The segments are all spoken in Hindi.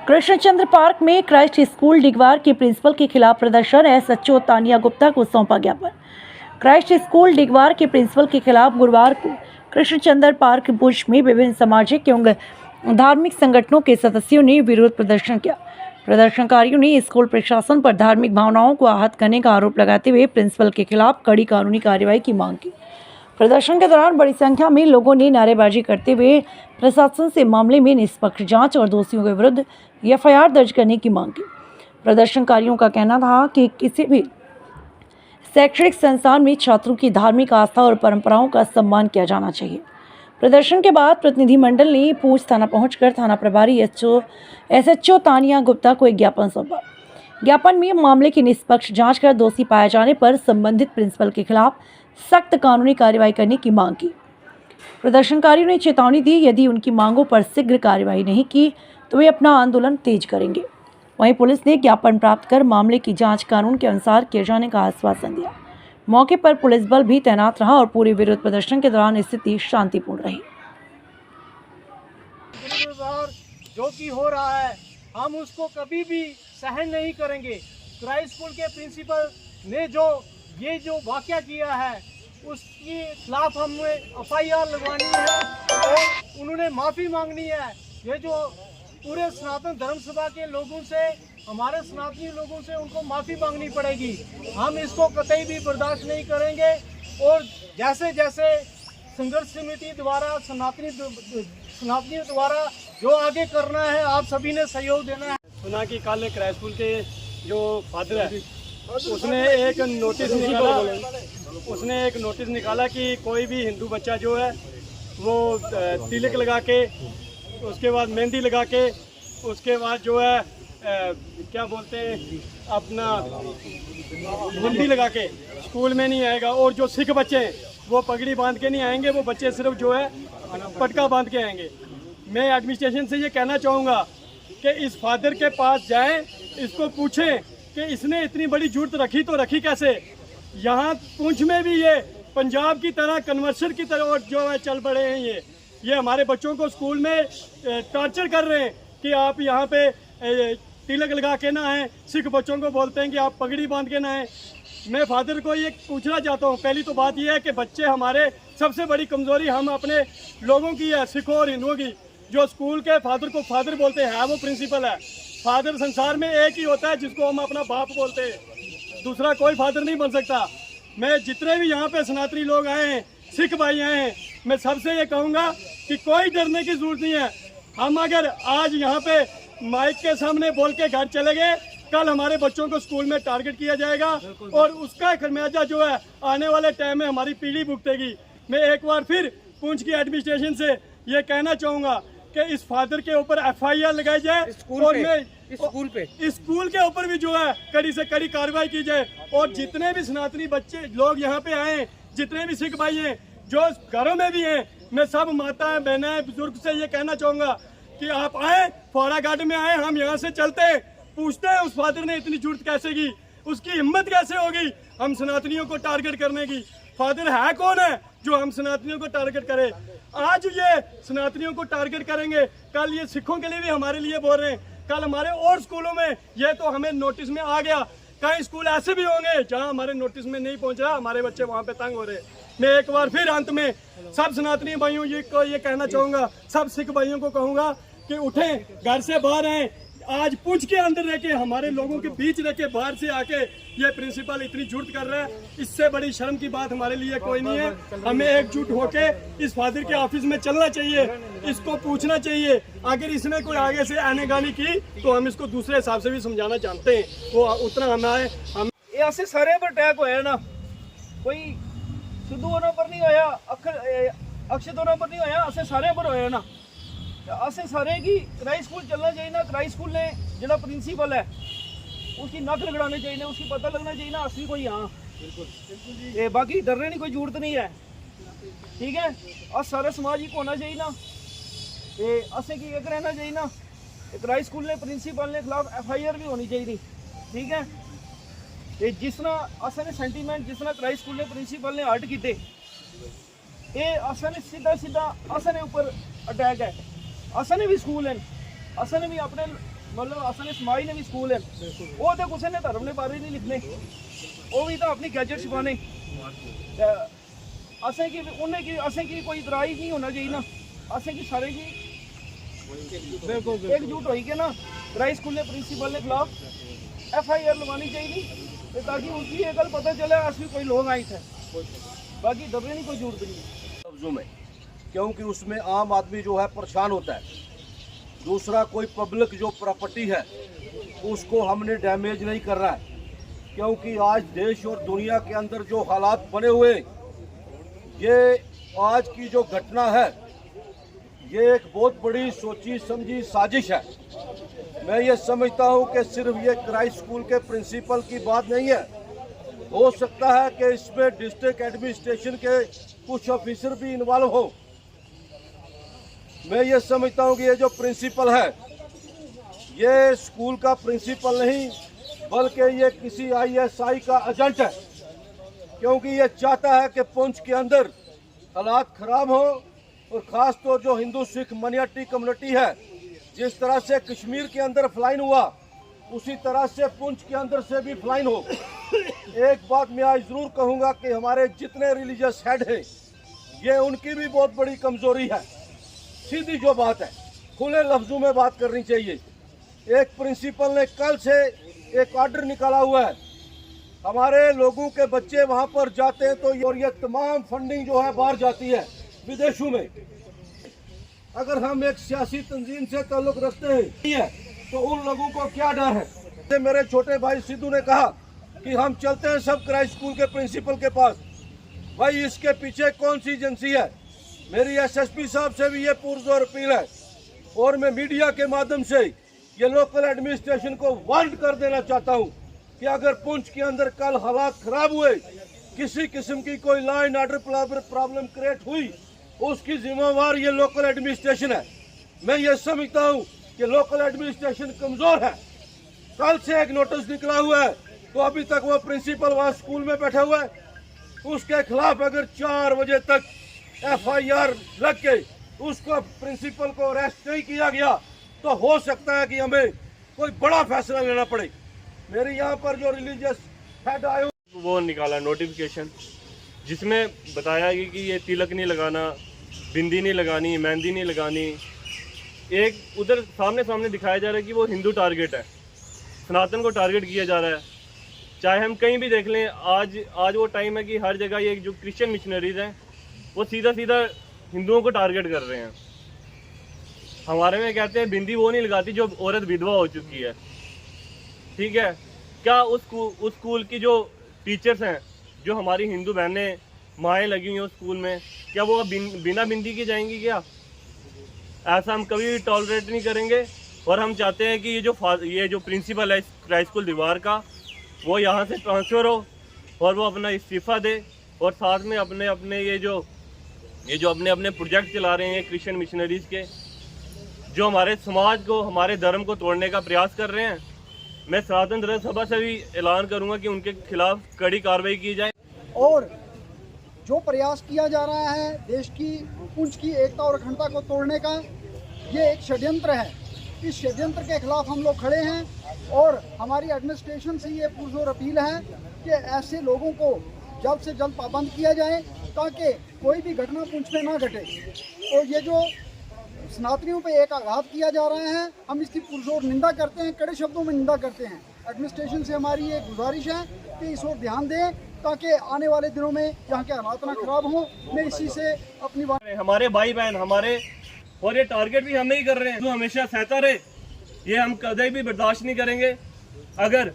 कृष्णचंद्र पार्क में क्राइस्ट स्कूल डिगवार के प्रिंसिपल के खिलाफ प्रदर्शन। एसएचओ तानिया गुप्ता को सौंपा ज्ञापन। क्राइस्ट स्कूल डिगवार के प्रिंसिपल के खिलाफ गुरुवार को कृष्णचंद्र पार्क बुश में विभिन्न सामाजिक एवं धार्मिक संगठनों के सदस्यों ने विरोध प्रदर्शन किया। प्रदर्शनकारियों ने स्कूल प्रशासन पर धार्मिक भावनाओं को आहत करने का आरोप लगाते हुए प्रिंसिपल के खिलाफ कड़ी कानूनी कार्रवाई की मांग की। प्रदर्शन के दौरान बड़ी संख्या में लोगों ने नारेबाजी करते हुए प्रशासन से मामले में निष्पक्ष जांच और दोषियों के विरुद्ध एफआईआर दर्ज करने की मांग की। प्रदर्शनकारियों का कहना था कि किसी भी शैक्षणिक संस्थान में छात्रों की धार्मिक आस्था और परंपराओं का सम्मान किया जाना चाहिए। प्रदर्शन के बाद प्रतिनिधिमंडल ने पूंछ थाना पहुंचकर थाना प्रभारी एसएचओ तानिया गुप्ता को एक ज्ञापन सौंपा। ज्ञापन में मामले की निष्पक्ष जांच कर दोषी पाए जाने पर संबंधित प्रिंसिपल के खिलाफ सख्त कानूनी कार्रवाई करने की मांग की। प्रदर्शनकारियों ने चेतावनी दी, यदि उनकी मांगों पर शीघ्र कार्रवाई नहीं की तो वे अपना आंदोलन तेज करेंगे। वहीं पुलिस ने ज्ञापन प्राप्त कर मामले की जांच कानून के अनुसार किए जाने का आश्वासन दिया। मौके पर पुलिस बल भी तैनात रहा और पूरे विरोध प्रदर्शन के दौरान स्थिति शांतिपूर्ण रही। जो कि हो रहा है हम उसको कभी भी सहन नहीं करेंगे। क्राइस्ट स्कूल के प्रिंसिपल ने जो वाकया किया है उसके खिलाफ हमें एफआईआर लगवानी है और उन्होंने माफ़ी मांगनी है। ये जो पूरे सनातन धर्म सभा के लोगों से, हमारे सनातनी लोगों से उनको माफ़ी मांगनी पड़ेगी। हम इसको कतई भी बर्दाश्त नहीं करेंगे और जैसे जैसे संघर्ष समिति द्वारा सनातनी द्वारा जो आगे करना है आप सभी ने सहयोग देना है। सुना कि कल क्राइस्ट स्कूल के जो फादर है उसने एक नोटिस निकाला कि कोई भी हिंदू बच्चा जो है वो तिलक लगा के, उसके बाद मेहंदी लगा के, उसके बाद जो है क्या बोलते हैं अपना मुंडी लगा के स्कूल में नहीं आएगा। और जो सिख बच्चे हैं वो पगड़ी बांध के नहीं आएंगे, वो बच्चे सिर्फ जो है पटका बांध के आएंगे। मैं एडमिनिस्ट्रेशन से ये कहना चाहूँगा कि इस फादर के पास जाएं, इसको पूछें कि इसने इतनी बड़ी जरूरत रखी तो रखी कैसे। यहाँ पुंछ में भी ये पंजाब की तरह कन्वर्शन की तरह जो है चल पड़े हैं। ये हमारे बच्चों को स्कूल में टॉर्चर कर रहे हैं कि आप यहाँ पे तिलक लगा के ना आएँ। सिख बच्चों को बोलते हैं कि आप पगड़ी बांध के ना आएँ। मैं फादर को ये पूछना चाहता हूँ, पहली तो बात यह है कि बच्चे हमारे सबसे बड़ी कमज़ोरी हम अपने लोगों की है, सिखों और हिंदुओं की। जो स्कूल के फादर को फादर बोलते हैं वो प्रिंसिपल है। फादर संसार में एक ही होता है जिसको हम अपना बाप बोलते हैं, दूसरा कोई फादर नहीं बन सकता। मैं जितने भी यहाँ पे सनातनी लोग आए हैं, सिख भाई आए हैं, मैं सबसे ये कहूँगा कि कोई डरने की जरूरत नहीं है। हम अगर आज यहाँ पे माइक के सामने बोल के घर चले गए, कल हमारे बच्चों को स्कूल में टारगेट किया जाएगा और उसका खमियाजा जो है आने वाले टाइम में हमारी पीढ़ी भुगतेगी। मैं एक बार फिर पुंछ की एडमिनिस्ट्रेशन से ये कहना चाहूँगा कि इस फादर के ऊपर एफआईआर लगाई जाए और स्कूल के ऊपर भी जो है कड़ी से कड़ी कार्रवाई की जाए। और जितने भी सनातनी बच्चे लोग यहाँ पे आए, जितने भी सिख भाई हैं जो घरों में भी हैं, मैं सब माताएं बहनें बुजुर्ग से ये कहना चाहूँगा कि आप आए, फोड़ा घाट में आए, हम यहाँ से चलते हैं, पूछते हैं उस फादर ने इतनी जरूरत कैसे की, उसकी हिम्मत कैसे होगी हम सनातनियों को टारगेट करने की। फादर है कौन है जो हम सनातनियों को टारगेट करे। आज ये सनातनियों को टारगेट करेंगे, कल ये सिखों के लिए भी हमारे लिए बोल रहे हैं। कल हमारे और स्कूलों में ये तो हमें नोटिस में आ गया, कई स्कूल ऐसे भी होंगे जहां हमारे नोटिस में नहीं पहुंच रहा, हमारे बच्चे वहां पे तंग हो रहे हैं। मैं एक बार फिर अंत में सब सनातनी भाइयों को ये कहना चाहूँगा, सब सिख भाइयों को कहूँगा कि उठें, घर से बाहर आएँ। आज पुंछ के अंदर रह के, हमारे लोगों के बीच रह के, बाहर से आके ये प्रिंसिपल इतनी जरूरत कर रहा है, इससे बड़ी शर्म की बात हमारे लिए कोई नहीं है। हमें एकजुट होके इस फादर के ऑफिस में चलना चाहिए, इसको पूछना चाहिए। अगर इसने कोई आगे से आने गानी की तो हम इसको दूसरे हिसाब से भी समझाना चाहते हैं, वो उतना हमारे हम ऐसे सारे पर अटैक होया ना, कोई सिद्धू होना पर नहीं होया, अक्षत होना पर नहीं होया, असे सारे पर होया ना। असें सारे की क्राइस्ट स्कूल चलना चाहिए ना। क्राइस्ट स्कूल ने जो प्रिंसीपल है उसकी नक रगड़ानी चाहिए ना, उसकी पता लगना चाहिए ना असली कोई। हाँ बिल्कुल, बाकी डरने की कोई जरूरत नहीं है, ठीक है। और सारे समाज ही होना चाहिए ना, असें की एक रहना चाहिए ना। क्राइस्ट स्कूल ने प्रिंसीपल ने खिलाफ एफआईआर भी होनी चाहिए, ठीक है। जिस तरह असें सेंटीमेंट जिस तरह क्राइस्ट स्कूल ने प्रिंसीपल ने हर्ट किए, ये असें सीधा असें ऊपर अटैक है। असें भी स्कूल हैं, असें भी अपने मतलब असल समाज ने भी स्कूल है वो तो किसी ने धर्म ने बारे नहीं लिखने वो भी तो अपनी गैजेट छुपाने असें की उन्हें की असें की कोई इतराज नहीं होना चाहिए ना असें की सारे की एकजुट हो के ना प्राइस स्कूल के प्रिंसिपल के खिलाफ FIR लगवानी चाहिए ताकि उनकी ये गल पता चले अस भी कोई लोग आए थे बाकी डरने की कोई जरूरत नहीं लफ्जों में क्योंकि उसमें आम आदमी जो है परेशान होता है। दूसरा कोई पब्लिक जो प्रॉपर्टी है उसको हमने डैमेज नहीं कर रहा है क्योंकि आज देश और दुनिया के अंदर जो हालात बने हुए ये आज की जो घटना है ये एक बहुत बड़ी सोची समझी साजिश है। मैं ये समझता हूँ कि सिर्फ ये क्राइस्ट स्कूल के प्रिंसिपल की बात नहीं है, हो सकता है कि इसमें डिस्ट्रिक्ट एडमिनिस्ट्रेशन के कुछ ऑफिसर भी इन्वॉल्व हो। मैं ये समझता हूँ कि ये जो प्रिंसिपल है ये स्कूल का प्रिंसिपल नहीं बल्कि ये किसी ISI का एजेंट है क्योंकि ये चाहता है कि पुंछ के अंदर हालात खराब हो और ख़ास तौर जो हिंदू सिख माइनॉरिटी कम्युनिटी है जिस तरह से कश्मीर के अंदर फ्लाइन हुआ उसी तरह से पुंछ के अंदर से भी फ्लाइन हो। एक बात मैं आज ज़रूर कहूँगा कि हमारे जितने रिलीजियस हेड हैं ये उनकी भी बहुत बड़ी कमज़ोरी है। सीधी जो बात है खुले लफ्ज़ों में बात करनी चाहिए। एक प्रिंसिपल ने कल से एक ऑर्डर निकाला हुआ है हमारे लोगों के बच्चे वहाँ पर जाते हैं तो और ये तमाम फंडिंग जो है बाहर जाती है विदेशों में। अगर हम एक सियासी तंजीम से ताल्लुक रखते हैं तो उन लोगों को क्या डर है। मेरे छोटे भाई सिद्धू ने कहा कि हम चलते हैं सब क्राइस्ट स्कूल के प्रिंसिपल के पास। भाई इसके पीछे कौन सी एजेंसी है। मेरी SSP साहब से भी ये पुरजोर अपील है और मैं मीडिया के माध्यम से ये लोकल एडमिनिस्ट्रेशन को वार्न कर देना चाहता हूँ कि अगर पुंछ के अंदर कल हालात खराब हुए किसी किस्म की कोई law and order problem create हुई उसकी जिम्मेवार ये लोकल एडमिनिस्ट्रेशन है। मैं ये समझता हूँ कि लोकल एडमिनिस्ट्रेशन कमजोर है। कल से एक नोटिस निकला हुआ है तो अभी तक वो प्रिंसिपल वहाँ स्कूल में बैठा हुआ है उसके खिलाफ अगर 4 बजे तक FIR लग के उसको प्रिंसिपल को अरेस्ट नहीं किया गया तो हो सकता है कि हमें कोई बड़ा फैसला लेना पड़े। मेरे यहाँ पर जो रिलीजियस हेड आए वो निकाला नोटिफिकेशन जिसमें बताया गया कि ये तिलक नहीं लगाना, बिंदी नहीं लगानी, मेहंदी नहीं लगानी। एक उधर सामने दिखाया जा रहा है कि वो हिंदू टारगेट है, सनातन को टारगेट किया जा रहा है। चाहे हम कहीं भी देख लें आज वो टाइम है कि हर जगह ये जो क्रिश्चियन मिशनरीज हैं वो सीधा हिंदुओं को टारगेट कर रहे हैं। हमारे में कहते हैं बिंदी वो नहीं लगाती जो औरत विधवा हो चुकी है। ठीक है, क्या उस स्कूल की जो टीचर्स हैं जो हमारी हिंदू बहनें माएँ लगी हुई हैं उस स्कूल में, क्या वो बिना बिंदी के जाएंगी क्या? ऐसा हम कभी भी टॉलरेट नहीं करेंगे। और हम चाहते हैं कि ये जो प्रिंसिपल है क्राइस्ट स्कूल दीवार का वो यहाँ से ट्रांसफ़र हो और वो अपना इस्तीफ़ा दे और साथ में अपने ये जो अपने प्रोजेक्ट चला रहे हैं क्रिश्चियन मिशनरीज़ के जो हमारे समाज को हमारे धर्म को तोड़ने का प्रयास कर रहे हैं। मैं सनातन धर्म सभा से भी ऐलान करूंगा कि उनके खिलाफ कड़ी कार्रवाई की जाए। और जो प्रयास किया जा रहा है देश की पुंछ की एकता और अखंडता को तोड़ने का ये एक षड्यंत्र है। इस षड्यंत्र के खिलाफ हम लोग खड़े हैं और हमारी एडमिनिस्ट्रेशन से ये पुरजोर अपील है कि ऐसे लोगों को जल्द से जल्द पाबंद किया जाए ताकि कोई भी घटना पुंछ में ना घटे। और ये जो सनातनियों पे एक आघात किया जा रहा है हम इसकी पुरजोर निंदा करते हैं, कड़े शब्दों में निंदा करते हैं। एडमिनिस्ट्रेशन से हमारी ये गुजारिश है कि इस ओर ध्यान दें ताकि आने वाले दिनों में यहाँ के हालात ना खराब हों। मैं इसी से अपनी बात हमारे भाई बहन हमारे और ये टारगेट भी हमें ही कर रहे हैं, जो हमेशा सहता रहे, ये हम कभी भी बर्दाश्त नहीं करेंगे। अगर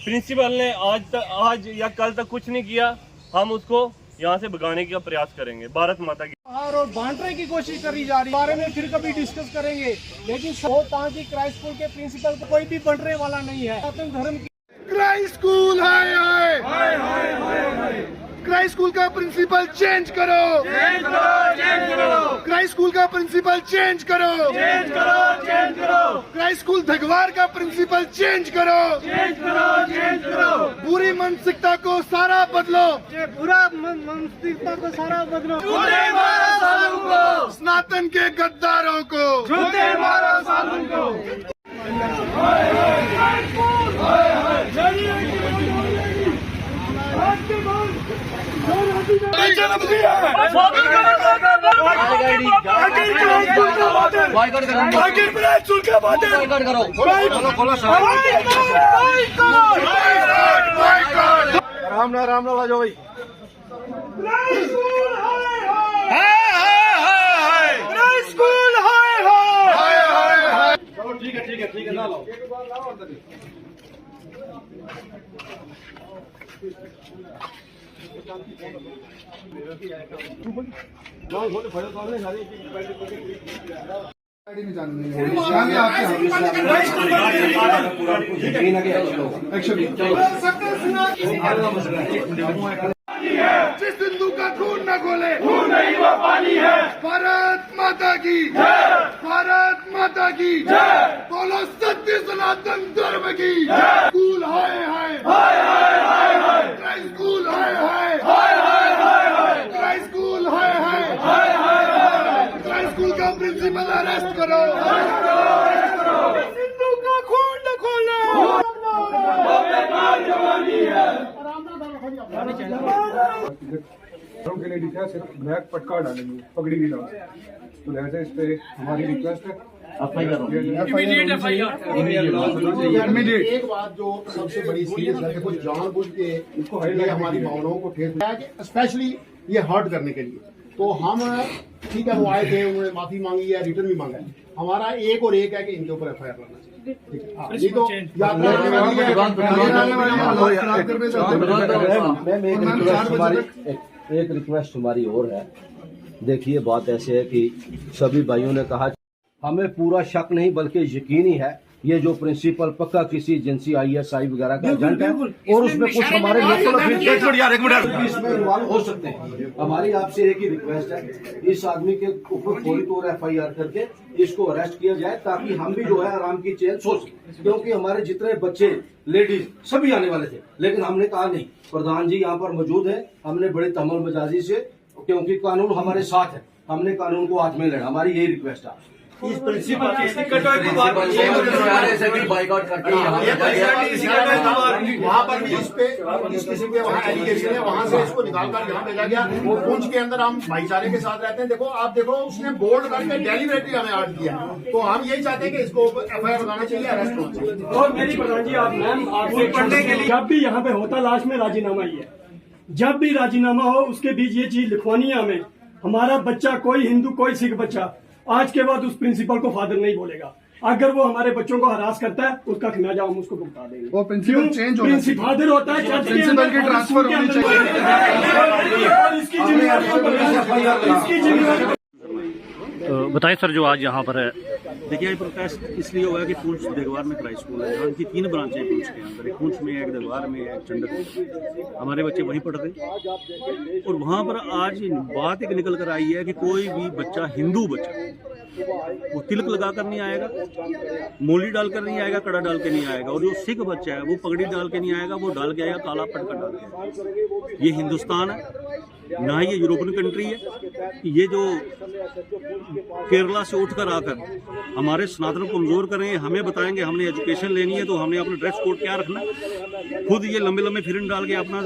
प्रिंसिपल ने आज या कल तक कुछ नहीं किया हम उसको यहाँ से भगाने का प्रयास करेंगे। भारत माता की और बांटने की कोशिश करी जा रही है बारे में फिर कभी डिस्कस करेंगे। लेकिन ताकि क्राइस्ट स्कूल के प्रिंसिपल को कोई भी बंटने वाला नहीं है। सनातन धर्म की क्राइस्ट स्कूल हाय हाय क्राइस्ट स्कूल का प्रिंसिपल चेंज करो, क्राइस्ट स्कूल का प्रिंसिपल चेंज करो, क्राइस्ट स्कूल धगवार का प्रिंसिपल चेंज करो, बुरी मानसिकता को सारा बदलो, बुरा मानसिकता को सारा बदलो, सनातन के गद्दारों को झूठे मारो सालों को। जन्म दिया है आखिर प्राइस स्कूल का राम ना आ जाओ भाई। स्कूल चलो ठीक है ना लो। जिस हिंदू का खून न खोले खून नहीं वो पानी है। भारत माता की जय, भारत माता की जय, बोलो सत्य सनातन धर्म की स्कूल हाय हाय हाय हाय हाय हाय, स्कूल हाय हाय हाय हाय हाय हाय, स्कूल हाय हाय हाय हाय हाय, स्कूल का प्रिंसिपल अरेस्ट करो, हिंदू का खून न खोले जवानी है। के लिए लिखा सिर्फ ब्लैक पटका डालेंगे, पगड़ी नहीं डालेंगे। तो लिहाजा इस पे हमारी रिक्वेस्ट है इमीडिएट। एक बात जो सबसे बड़ी सीरियस है, देखो जानबूझ के ये हमारी भावनाओं को ठेस है, स्पेशली ये हर्ट करने के लिए। तो हम ठीक है, वो आए थे, उन्होंने माफी मांगी है, रिटर्न भी मांगा है। हमारा एक और एक है कि इनके ऊपर FIR करना चाहिए। नहीं तो यात्रा एक रिक्वेस्ट हमारी और है। देखिए, बात ऐसे है कि सभी भाइयों ने कहा हमें पूरा शक नहीं बल्कि यकीन ही है ये जो प्रिंसिपल पक्का किसी एजेंसी ISI वगैरह का एजेंट है और उसमें कुछ हमारे लोकल इसमें इन्वॉल्व हो सकते हैं। हमारी आपसे एक ही रिक्वेस्ट है, इस आदमी के ऊपर फौरी तौर FIR करके इसको अरेस्ट किया जाए ताकि हम भी जो है आराम की चैन सो सकें। क्योंकि हमारे जितने बच्चे लेडीज सभी आने वाले थे, लेकिन हमने कहा नहीं, प्रधान जी यहाँ पर मौजूद है, हमने बड़े तमल मजाजी से, क्योंकि कानून हमारे साथ है, हमने कानून को हाथ में लेना। हमारी यही रिक्वेस्ट है। इस प्रिंसिपल वहाँ पर भी इस पे इस किस्म के वहाँ एलिगेशन है, वहाँ से इसको निकाल कर यहाँ भेजा गया। और पुंछ के अंदर हम भाईचारे के साथ रहते हैं। देखो आप देखो, उसने बोल्ड करके डेलीबरेटली हमें आर्ट किया। तो हम यही चाहते हैं कि इसको FIR लगाना चाहिए, अरेस्ट होना चाहिए। और मेरी प्रधान जी, आप मैम आपसे पढ़ने के लिए जब भी यहाँ पे होता लास्ट में राजीनामा ही है, जब भी राजीनामा हो उसके बीच ये चीज लिखवानी है हमें। हमारा बच्चा, कोई हिंदू कोई सिख बच्चा आज के बाद उस प्रिंसिपल को फादर नहीं बोलेगा। अगर वो हमारे बच्चों को हरास करता है उसका खमियाजा हम उसको भुगता देंगे। वो प्रिंसिपल चेंज होना चाहिए, फादर होता है, प्रिंसिपल की ट्रांसफर होनी चाहिए। इसकी जिम्मेदारी बताएं सर, जो आज यहाँ पर है। देखिए, ये प्रोटेस्ट इसलिए हुआ है कि पुंछ देगवार में प्राइस स्कूल है, जहाँ इनकी 3 ब्रांचें पुंछ के अंदर, एक पुंछ में, एक देगवार में, एक चंडक। हमारे बच्चे वहीं पढ़ते और वहाँ पर आज बात एक निकल कर आई है कि कोई भी बच्चा, हिंदू बच्चा, वो तिलक लगा कर नहीं आएगा, मोली डाल कर नहीं आएगा, कड़ा डाल के नहीं आएगा। और जो सिख बच्चा है वो पगड़ी डाल के नहीं आएगा, वो डाल के आएगा काला पटका डाल के। ये हिंदुस्तान है ना, ये यूरोपियन कंट्री है। ये जो केरला से उठकर आकर हमारे सनातन को कमजोर करें, हमें बताएंगे हमने एजुकेशन लेनी है तो हमने अपना ड्रेस कोड क्या रखना। खुद ये लंबे लंबे फिरन डाल के अपना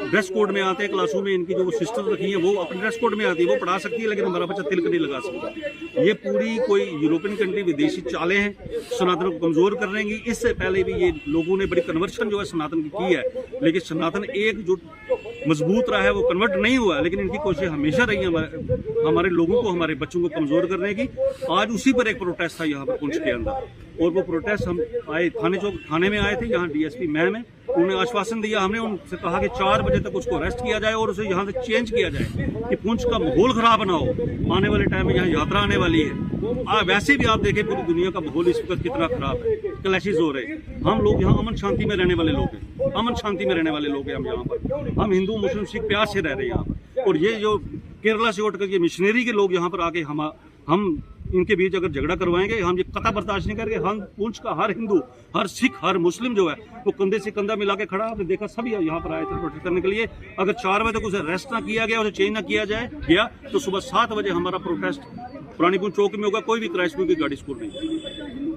ड्रेस कोड में आते हैं। क्लासों में इनकी जो सिस्टर रखी है वो अपने ड्रेस कोड में आती है, वो पढ़ा सकती है, लेकिन हमारा बच्चा तिलक नहीं लगा सकता। ये पूरी कोई यूरोपियन कंट्री, विदेशी चालें हैं सनातन को कमजोर करने की। इससे पहले भी ये लोगों ने बड़ी कन्वर्शन जो है सनातन की है, लेकिन सनातन एक जो मजबूत रहा है वो कन्वर्ट नहीं हुआ। लेकिन इनकी कोशिश हमेशा रही है हमारे लोगों को, हमारे बच्चों को कमजोर करने की। आज उसी पर एक प्रोटेस्ट था यहाँ पर पुंछ के अंदर, और वो प्रोटेस्ट हम आए थाने में आए थे। यहाँ DSP मैम है, उन्होंने आश्वासन दिया, हमने उनसे कहा कि 4 बजे तक उसको अरेस्ट किया जाए और उसे यहाँ से चेंज किया जाए कि पुंछ का माहौल खराब ना हो। आने वाले टाइम में यहाँ यात्रा आने वाली है। वैसे भी आप देखें पूरी दुनिया का माहौल इस वक्त कितना खराब है, क्लैशेस हो रहे हैं। हम लोग यहाँ अमन शांति में रहने वाले लोग हैं, अमन शांति में रहने वाले लोग हैं। हम यहाँ पर, हम हिंदू मुस्लिम सिख प्यार से रह रहे हैं यहाँ पर। और ये जो केरला से उठकर ये मिशनरी के लोग यहाँ पर आके हम इनके बीच अगर झगड़ा करवाएंगे, हम ये कतई बर्दाश्त नहीं करेंगे। हम पुंछ का हर हिंदू, हर सिख, हर मुस्लिम जो है वो कंधे से कंधा मिला के खड़ा। आपने देखा सभी यहाँ पर आए थे प्रोटेस्ट करने के लिए। अगर 4 बजे तक उसे अरेस्ट ना किया गया, उसे चेंज ना किया गया तो सुबह 7 बजे हमारा प्रोटेस्ट पुरानी पुंछ चौक में होगा। कोई भी क्राइस्ट की गाड़ी स्कूल नहीं।